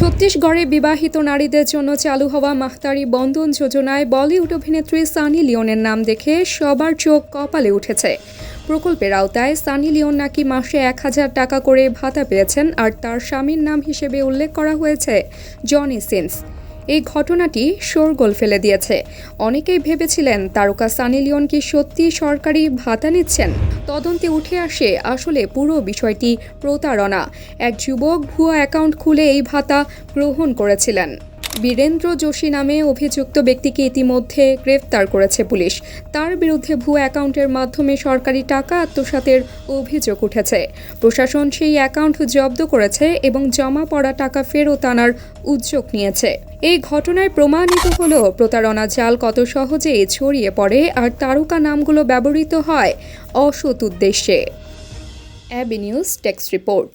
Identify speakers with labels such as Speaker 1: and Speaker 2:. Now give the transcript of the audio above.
Speaker 1: ছত্তিশগড়ে বিবাহিত নারীদের জন্য চালু হওয়া মাহতারি বন্ধন যোজনায় বলিউড অভিনেত্রী সানি লিওনের নাম দেখে সবার চোখ কপালে উঠেছে। প্রকল্পের আওতায় সানি লিওন নাকি মাসে ১,০০০ টাকা করে ভাতা পেয়েছেন, আর তার স্বামীর নাম হিসেবে উল্লেখ করা হয়েছে জনি সিন্স। এই ঘটনাটি শোরগোল ফেলে দিয়েছে। অনেকেই ভেবেছিলেন তারকা সানি লিওন কি সত্যি সরকারি ভাতা নিচ্ছেন। তদন্তে উঠে আসে আসলে পুরো বিষয়টি প্রতারণা। এক যুবক ভুয়া অ্যাকাউন্ট খুলে এই ভাতা গ্রহণ করেছিলেন। বীরেন্দ্র যোশী নামে অভিযুক্ত ব্যক্তিকে ইতিমধ্যে গ্রেফতার করেছে পুলিশ। তার বিরুদ্ধে ভুয়া অ্যাকাউন্টের মাধ্যমে সরকারি টাকা আত্মসাতের অভিযোগ উঠেছে। প্রশাসন সেই অ্যাকাউন্ট জব্দ করেছে এবং জমা পড়া টাকা ফেরত আনার উদ্যোগ নিয়েছে। এই ঘটনায় প্রমাণিত হলো প্রতারণা জাল কত সহজেই ছড়িয়ে পড়ে, আর তারকা নামগুলো ব্যবহৃত হয় অসৎ উদ্দেশ্যে। AB news text report.